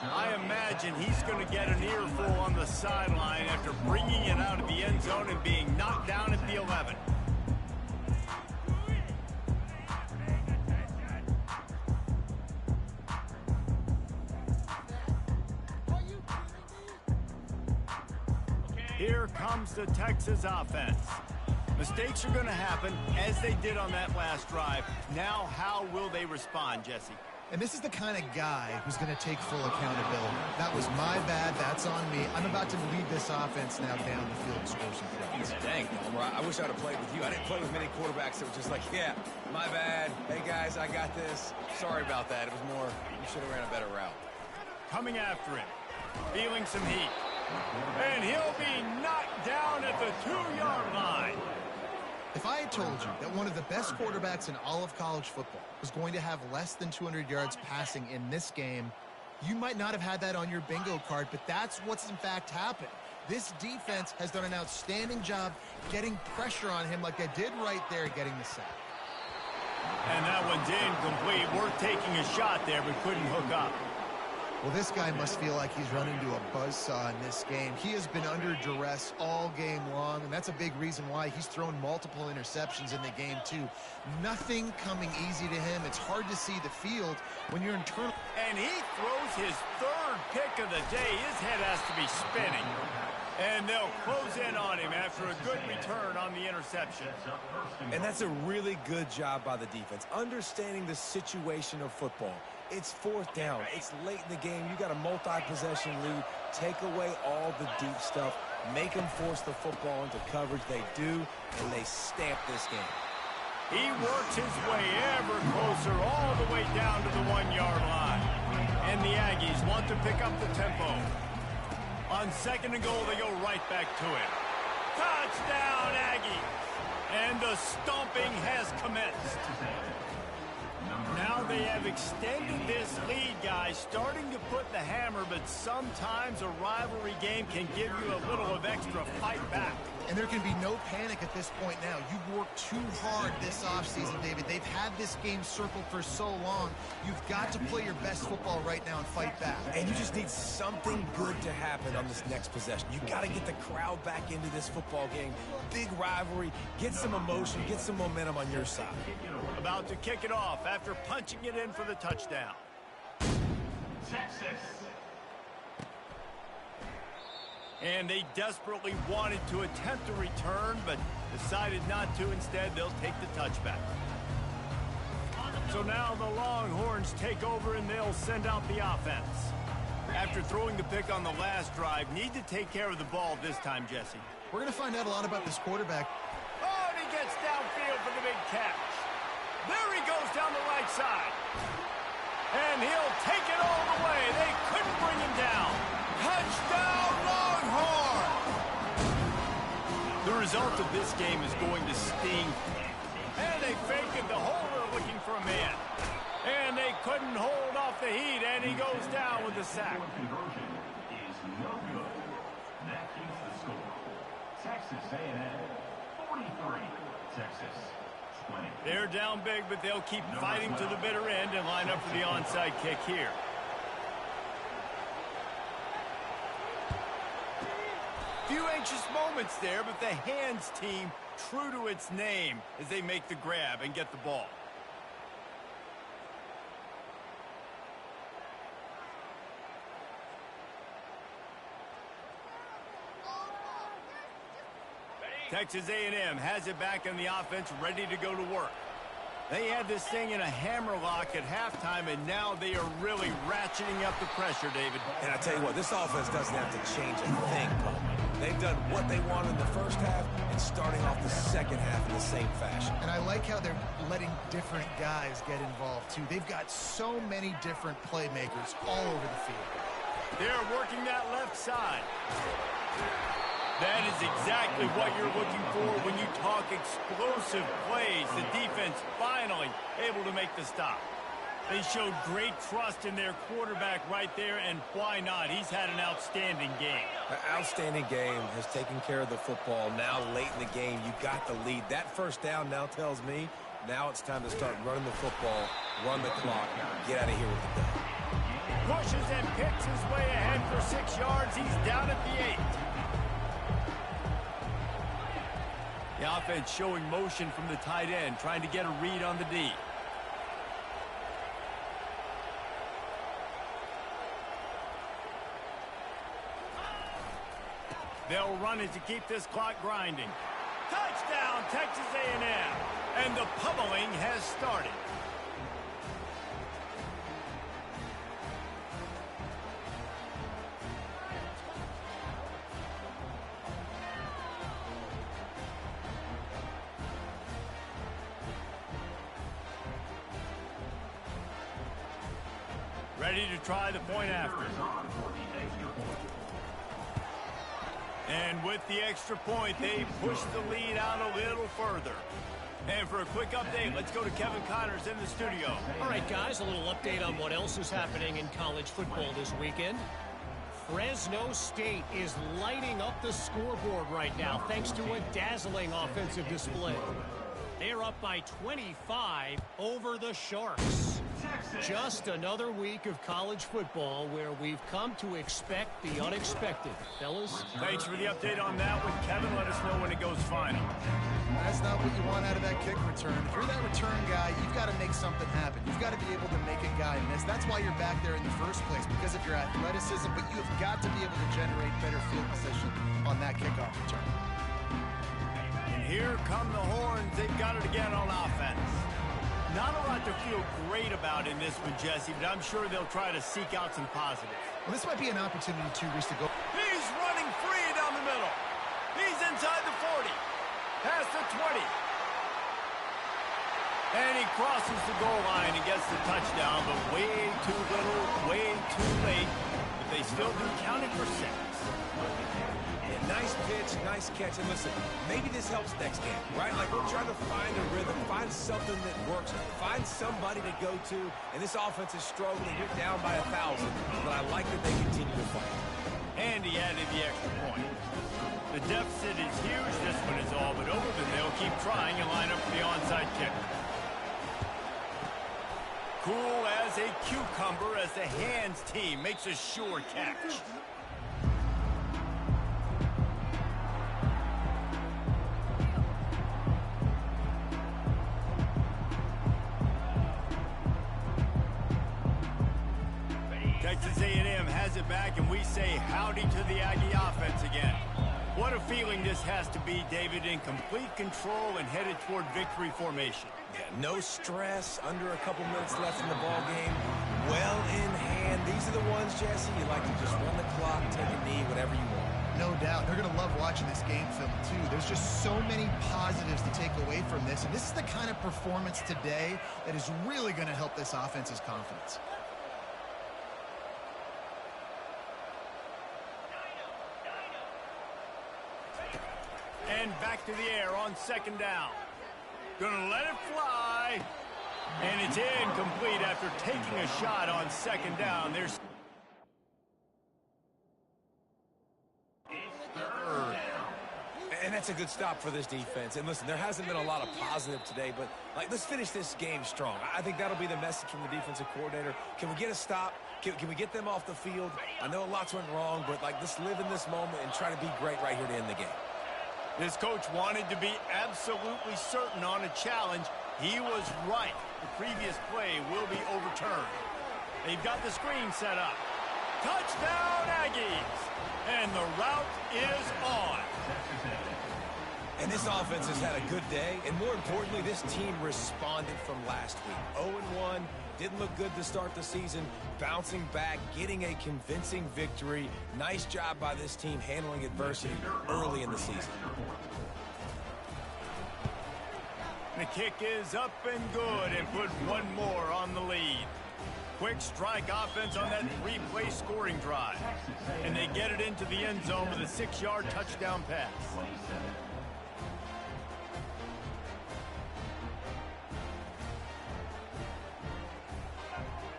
S1: I imagine he's going to get an earful on the sideline after bringing it out of the end zone and being knocked down at the 11. Here comes the Texas offense. Mistakes are going to happen, as they did on that last drive. Now, how will they respond, Jesse?
S4: And this is the kind of guy who's going to take full accountability. That was my bad. That's on me. I'm about to lead this offense now down the field and score some points.
S3: Dang, Homer, I wish I'd have played with you. I didn't play with many quarterbacks that were just like, yeah, my bad. Hey, guys, I got this. Sorry about that. It was more, you should have ran a better route.
S1: Coming after him, feeling some heat. And he'll be knocked down at the 2-yard line.
S4: If I had told you that one of the best quarterbacks in all of college football was going to have less than 200 yards passing in this game, you might not have had that on your bingo card, but that's what's in fact happened. This defense has done an outstanding job getting pressure on him like they did right there, getting the sack.
S1: And that one's incomplete. Worth taking a shot there, but couldn't hook up.
S4: Well, this guy must feel like he's run into a buzzsaw in this game. He has been under duress all game long, and that's a big reason why he's thrown multiple interceptions in the game, too. Nothing coming easy to him. It's hard to see the field when you're internal.
S1: And he throws his third pick of the day. His head has to be spinning. And they'll close in on him after a good return on the interception.
S3: And that's a really good job by the defense, understanding the situation of football. It's fourth down. It's late in the game. You got a multi-possession lead. Take away all the deep stuff. Make them force the football into coverage. They do, and they stamp this game.
S1: He works his way ever closer all the way down to the 1-yard line. And the Aggies want to pick up the tempo. On second and goal, they go right back to it. Touchdown, Aggies! And the stomping has commenced. Now they have extended this lead, guys, starting to put the hammer, but sometimes a rivalry game can give you a little of extra fight back.
S4: And there can be no panic at this point now. You've worked too hard this offseason, David. They've had this game circled for so long. You've got to play your best football right now and fight back.
S3: And you just need something good to happen on this next possession. You got to get the crowd back into this football game. Big rivalry. Get some emotion. Get some momentum on your side.
S1: About to kick it off after punching it in for the touchdown.
S5: Texas.
S1: And they desperately wanted to attempt a return, but decided not to. Instead, they'll take the touchback. So now the Longhorns take over and they'll send out the offense. After throwing the pick on the last drive, need to take care of the ball this time, Jesse.
S4: We're going to find out a lot about this quarterback.
S1: Oh, and he gets downfield for the big catch. There he goes down the right side. And he'll take it all the way. They couldn't bring him down. Touchdown, Longhorn! The result of this game is going to sting. And they fake it. The holder looking for a man. And they couldn't hold off the heat, and he goes down with the sack.
S5: Conversion is no good. That keeps the score. Texas A&M 43. Texas 20.
S1: They're down big, but they'll keep fighting to the bitter end and line up for the onside kick here. Few anxious moments there, but the hands team true to its name as they make the grab and get the ball. Texas A&M has it back in the offense, ready to go to work. They had this thing in a hammerlock at halftime, and now they are really ratcheting up the pressure, David.
S3: And I tell you what, this offense doesn't have to change a thing, Pop. They've done what they wanted in the first half and starting off the second half in the same fashion.
S4: And I like how they're letting different guys get involved, too. They've got so many different playmakers all over the field.
S1: They're working that left side. That is exactly what you're looking for when you talk explosive plays. The defense finally able to make the stop. They showed great trust in their quarterback right there, and why not? He's had an outstanding game.
S3: An outstanding game, has taken care of the football. Now late in the game, you got the lead. That first down now tells me now it's time to start running the football, run the clock, get out of here with the ball.
S1: Pushes and picks his way ahead for 6 yards. He's down at the 8. The offense showing motion from the tight end, trying to get a read on the D. They'll run it to keep this clock grinding. Touchdown, Texas A&M. And the pummeling has started. Ready to try the point after. And with the extra point, they push the lead out a little further. And for a quick update, let's go to Kevin Connors in the studio.
S6: All right, guys, a little update on what else is happening in college football this weekend. Fresno State is lighting up the scoreboard right now thanks to a dazzling offensive display. They're up by 25 over the Sharks. Just another week of college football where we've come to expect the unexpected. Fellas?
S1: Thanks for the update on that one, Kevin. Let us know when it goes final.
S4: That's not what you want out of that kick return. If you're that return guy, you've got to make something happen. You've got to be able to make a guy miss. That's why you're back there in the first place, because of your athleticism, but you have got to be able to generate better field position on that kickoff return.
S1: And here come the Horns. They've got it again on offense. Not a lot to feel great about in this one, Jesse, but I'm sure they'll try to seek out some positives.
S4: Well, this might be an opportunity, too, Reese, to go.
S1: He's running free down the middle. He's inside the 40. Past the 20. And he crosses the goal line and gets the touchdown, but way too little, way too late. But they still do count it for 6.
S3: Nice pitch, nice catch, and listen, maybe this helps next game, right? Like, we're trying to find a rhythm, find Find something that works. Find somebody to go to. And this offense is struggling. You're down by 1,000. But I like that they continue to fight.
S1: And he added the extra point. The deficit is huge. This one is all but over, but they'll keep trying and line up for the onside kick. Cool as a cucumber as the hands team makes a sure catch. Texas A&M has it back, and we say howdy to the Aggie offense again. What a feeling this has to be, David, in complete control and headed toward victory formation.
S3: Yeah, no stress, under a couple minutes left in the ball game. Well in hand. These are the ones, Jesse, you like to just run the clock, take a knee, whatever you want.
S4: No doubt. They're going to love watching this game film, too. There's just so many positives to take away from this, and this is the kind of performance today that is really going to help this offense's confidence.
S1: And back to the air on second down. Gonna let it fly. And it's incomplete after taking a shot on second down. There's third.
S3: And that's a good stop for this defense. And listen, there hasn't been a lot of positive today, but let's finish this game strong. I think that'll be the message from the defensive coordinator. Can we get a stop? Can we get them off the field? I know lots went wrong, but let's live in this moment and try to be great right here to end the game.
S1: This coach wanted to be absolutely certain on a challenge. He was right. The previous play will be overturned. They've got the screen set up. Touchdown, Aggies! And the route is on.
S3: And this offense has had a good day, and more importantly, this team responded from last week. 0-1, didn't look good to start the season, bouncing back, getting a convincing victory. Nice job by this team handling adversity early in the season.
S1: The kick is up and good and put one more on the lead. Quick strike offense on that three-play scoring drive. And they get it into the end zone with a 6-yard touchdown pass.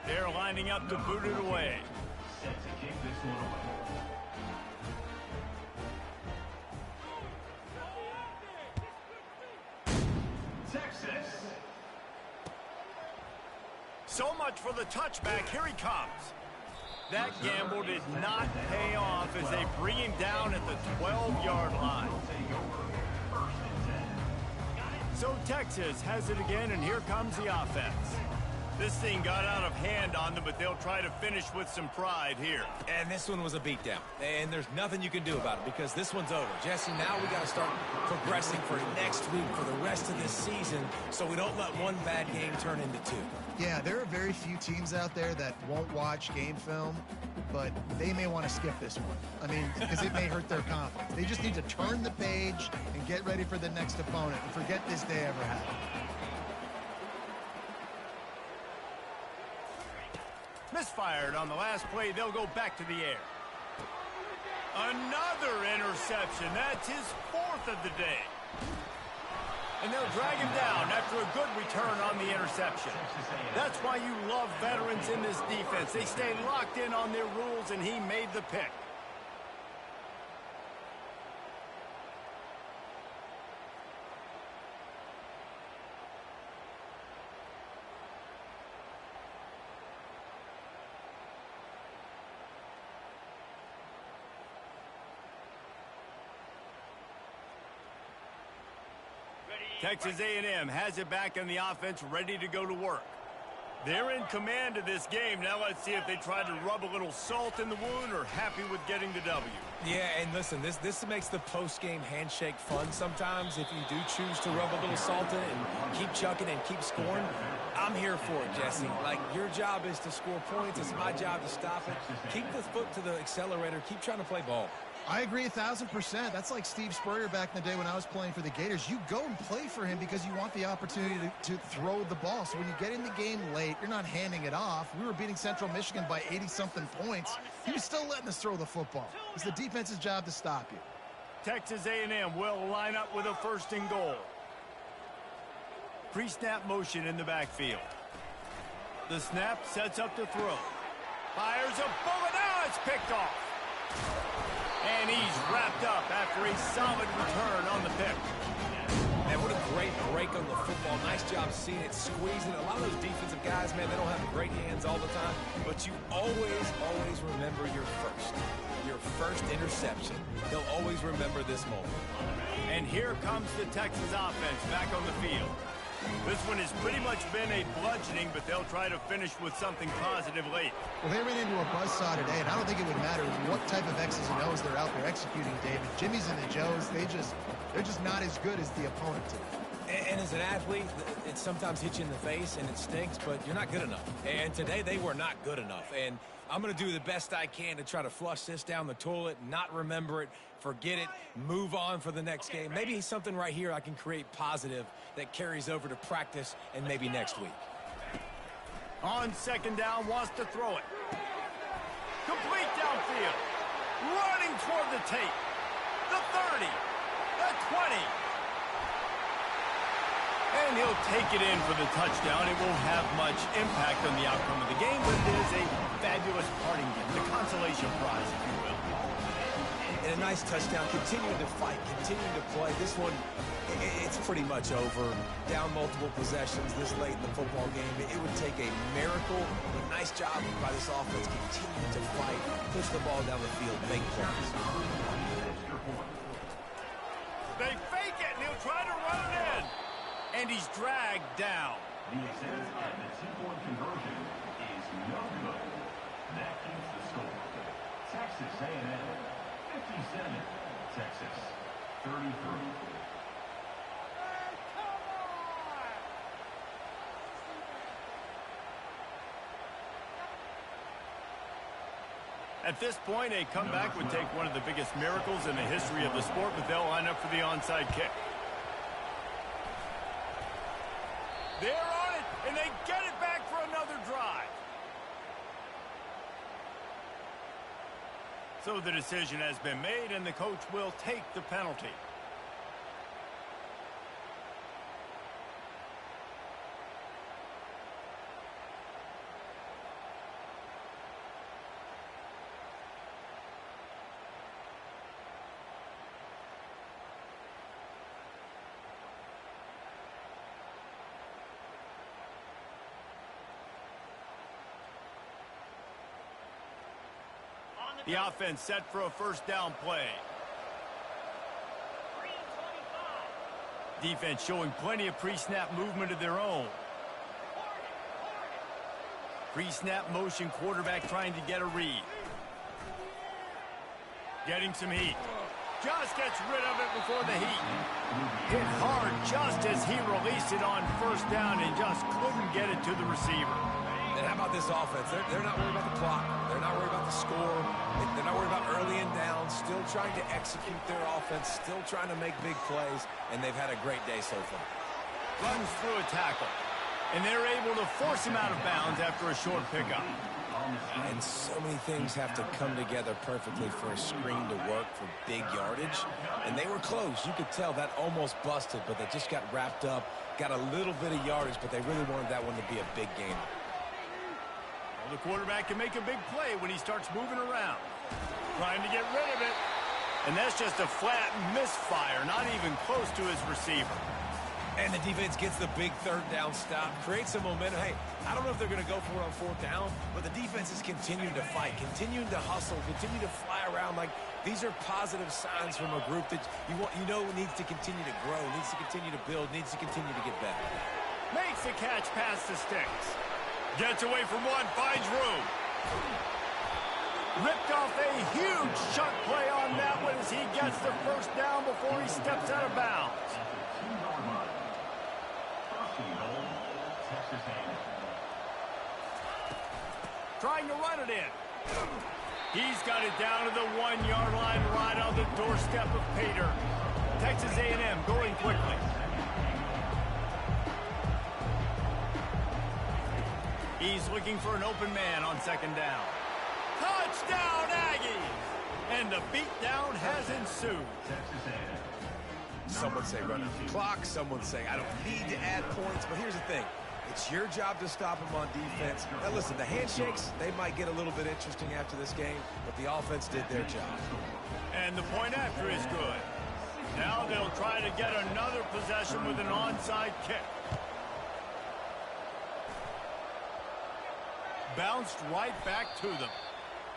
S1: They're lining up to boot it away.
S5: Set to kick this one away. Texas.
S1: So much for the touchback. Here he comes. That gamble did not pay off as they bring him down at the 12-yard line. So Texas has it again, and here comes the offense. This thing got out of hand on them, but they'll try to finish with some pride here.
S3: And this one was a beatdown. And there's nothing you can do about it because this one's over. Jesse, now we got to start progressing for next week for the rest of this season so we don't let one bad game turn into two.
S4: Yeah, there are very few teams out there that won't watch game film, but they may want to skip this one. I mean, because it may hurt their confidence. They just need to turn the page and get ready for the next opponent and forget this day ever happened.
S1: Misfired on the last play. They'll go back to the air. Another interception. That's his 4th of the day. And they'll drag him down after a good return on the interception. That's why you love veterans in this defense. They stay locked in on their rules, and he made the pick. Texas A&M has it back in the offense, ready to go to work. They're in command of this game. Now let's see if they try to rub a little salt in the wound or happy with getting the W.
S3: Yeah, and listen, this makes the post-game handshake fun sometimes if you do choose to rub a little salt in it and keep chucking and keep scoring. I'm here for it, Jesse. Your job is to score points. It's my job to stop it. Keep the foot to the accelerator. Keep trying to play ball.
S4: I agree 1,000%. That's like Steve Spurrier back in the day when I was playing for the Gators. You go and play for him because you want the opportunity to throw the ball. So when you get in the game late, you're not handing it off. We were beating Central Michigan by 80-something points. He was still letting us throw the football. It's the defense's job to stop you.
S1: Texas A&M will line up with a 1st and goal. pre-snap motion in the backfield. The snap sets up the throw. Fires a bullet. Now it's picked off. And he's wrapped up after a solid return on the pick.
S3: Man, what a great break on the football. Nice job seeing it, squeezing. A lot of those defensive guys, man, they don't have great hands all the time, but you always remember your first interception. They'll always remember this moment.
S1: And here comes the Texas offense back on the field. This one has pretty much been a bludgeoning, but they'll try to finish with something positive late.
S4: Well, they ran into a buzzsaw today, and I don't think it would matter what type of X's and O's they're out there executing, David. Jimmy's and the Joes, they're just not as good as the opponent today.
S3: And as an athlete, it sometimes hits you in the face, and it stinks, but you're not good enough. And today, they were not good enough. And I'm going to do the best I can to try to flush this down the toilet, not remember it, forget it, move on for the next game. Maybe something right here I can create positive that carries over to practice and maybe next week.
S1: On second down, wants to throw it. Complete downfield. Running toward the tape. The 30. The 20. And he'll take it in for the touchdown. It won't have much impact on the outcome of the game, but it is a fabulous parting gift, the consolation prize, if you will.
S3: And a nice touchdown, continuing to fight, continuing to play. This one, it's pretty much over. Down multiple possessions this late in the football game. It would take a miracle, but nice job by this offense, continuing to fight, push the ball down the field, make plays.
S1: They fake it, and he'll try to run it in. And he's dragged down.
S5: The attempt at the two-point conversion is no good. That keeps the score. Texas A&M 57, Texas 33.
S1: At this point, a comeback would take one of the biggest miracles in the history of the sport, but they'll line up for the onside kick. They're on it, and they get it back for another drive. So the decision has been made, and the coach will take the penalty. The offense set for a first down play. Defense showing plenty of pre-snap movement of their own. Pre-snap motion, quarterback trying to get a read. Getting some heat. Just gets rid of it before the heat. Hit hard just as he released it on first down and just couldn't get it to the receiver.
S3: And how about this offense? They're not worried about the clock. They're not worried about the score. They're not worried about early and down. Still trying to execute their offense. Still trying to make big plays. And they've had a great day so far.
S1: Runs through a tackle. And they're able to force him out of bounds after a short pickup.
S3: And so many things have to come together perfectly for a screen to work for big yardage. And they were close. You could tell that almost busted, but they just got wrapped up. Got a little bit of yardage, but they really wanted that one to be a big game.
S1: The quarterback can make a big play when he starts moving around. Trying to get rid of it. And that's just a flat misfire, not even close to his receiver.
S3: And the defense gets the big third down stop, creates some momentum. Hey, I don't know if they're going to go for it on fourth down, but the defense is continuing to fight, continuing to hustle, continue to fly around. Like, these are positive signs from a group that you know needs to continue to grow, needs to continue to build, needs to continue to get better.
S1: Makes the catch past the sticks. Gets away from one, finds room. Ripped off a huge chunk play on that one as he gets the first down before he steps out of bounds. Trying to run it in. He's got it down to the 1 yard line right on the doorstep of Pater. Texas A&M going quickly. He's looking for an open man on second down. Touchdown, Aggies! And the beatdown has ensued.
S3: Some would say run out the clock. Some would say I don't need to add points. But here's the thing. It's your job to stop them on defense. Now, listen, the handshakes, they might get a little bit interesting after this game, but the offense did their job.
S1: And the point after is good. Now they'll try to get another possession with an onside kick. Bounced right back to them.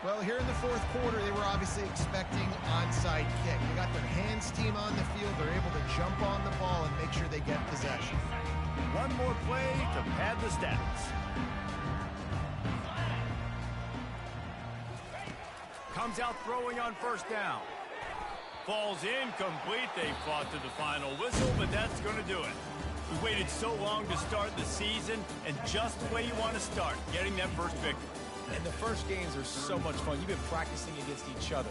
S4: Well, here in the fourth quarter, they were obviously expecting onside kick. They got their hands team on the field. They're able to jump on the ball and make sure they get possession.
S1: One more play to pad the stats. Comes out throwing on first down. Falls incomplete. They fought to the final whistle, but that's going to do it. We waited so long to start the season, and just the way you want to start, getting that first victory.
S3: And the first games are so much fun. You've been practicing against each other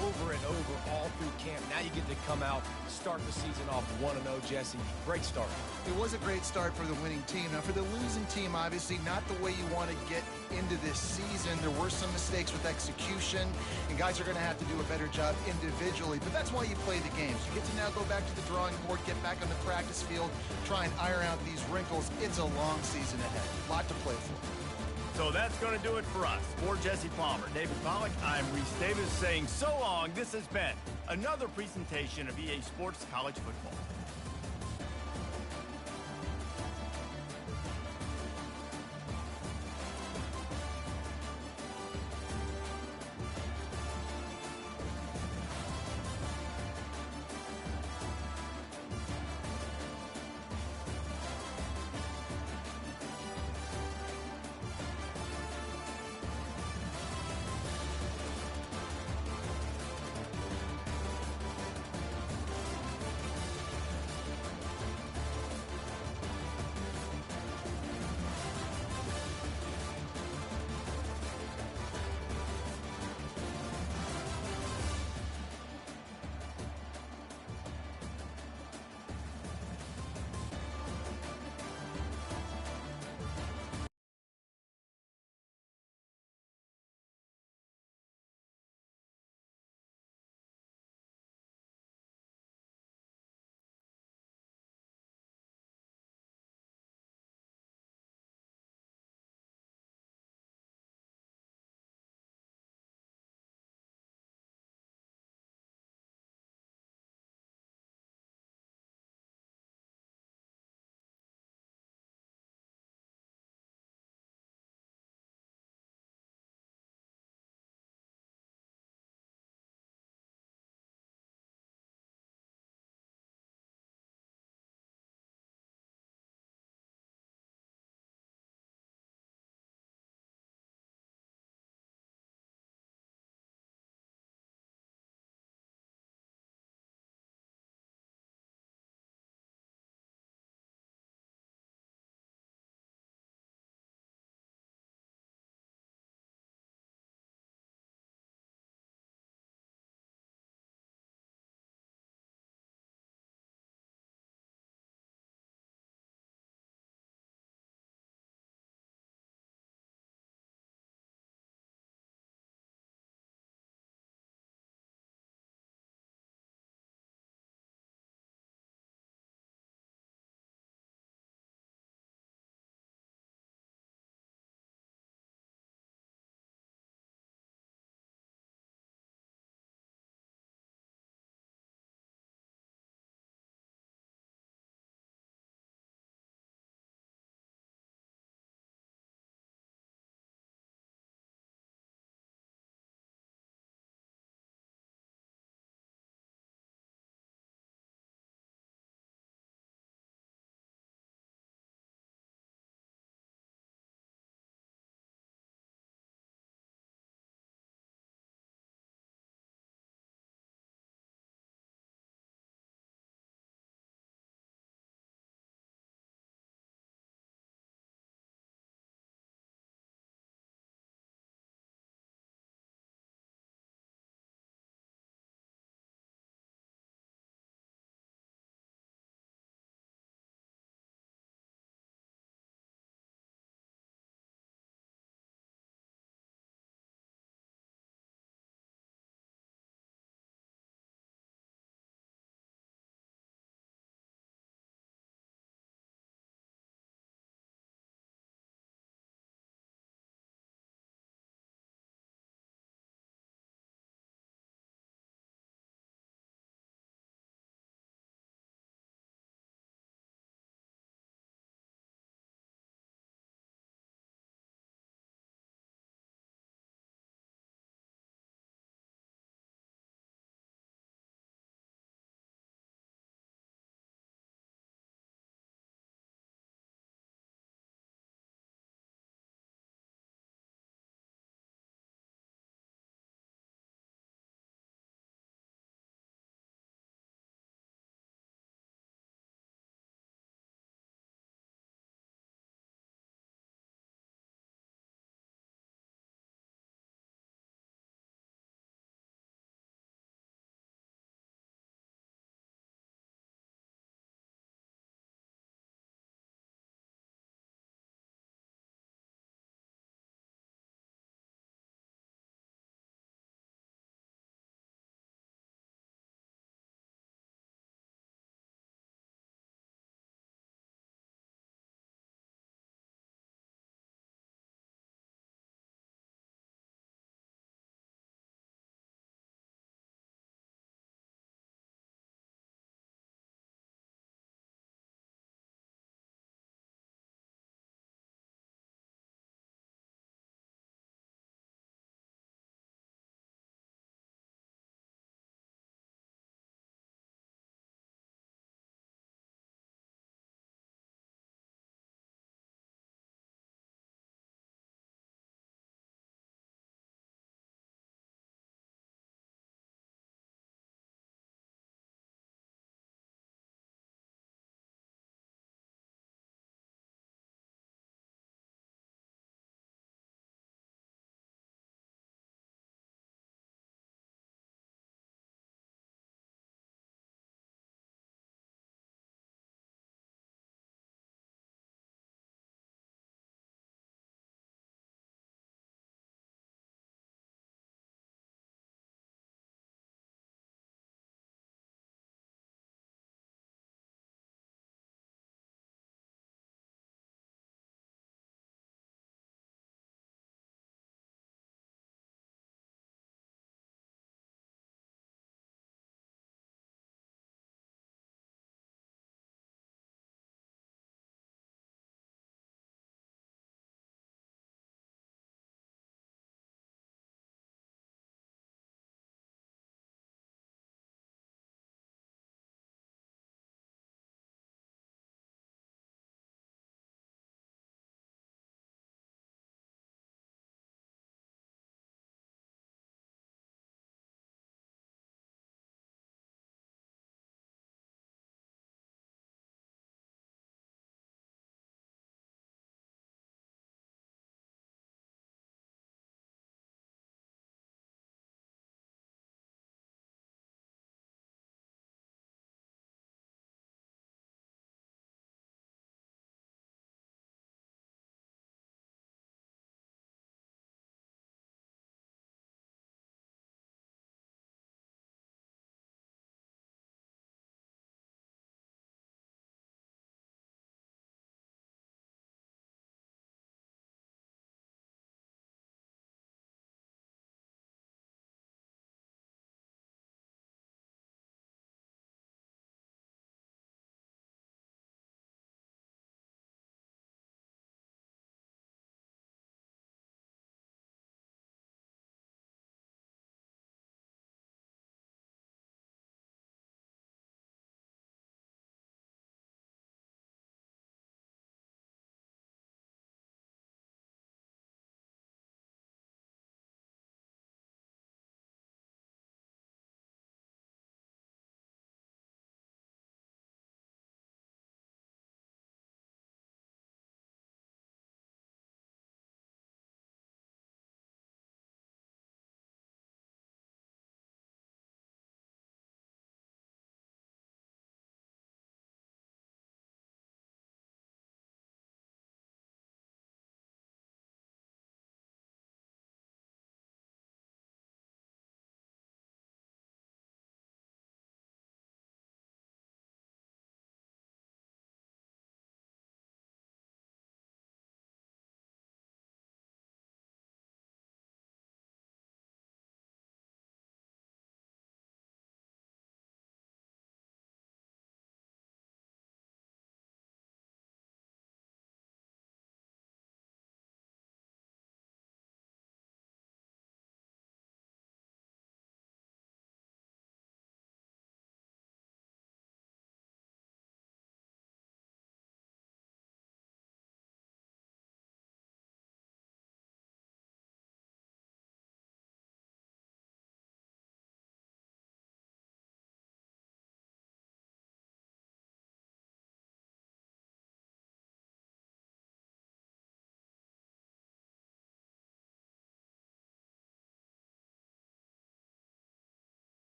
S3: over and over all through camp. Now you get to come out, start the season off 1-0, Jesse. Great start.
S4: It was a great start for the winning team. Now, for the losing team, obviously not the way you want to get into this season. There were some mistakes with execution, and guys are going to have to do a better job individually. But that's why you play the games. You get to now go back to the drawing board, get back on the practice field, try and iron out these wrinkles. It's a long season ahead. A lot to play for.
S1: So that's going to do it for us. For Jesse Palmer, David Pollack, I'm Reese Davis saying so long. This has been another presentation of EA Sports College Football.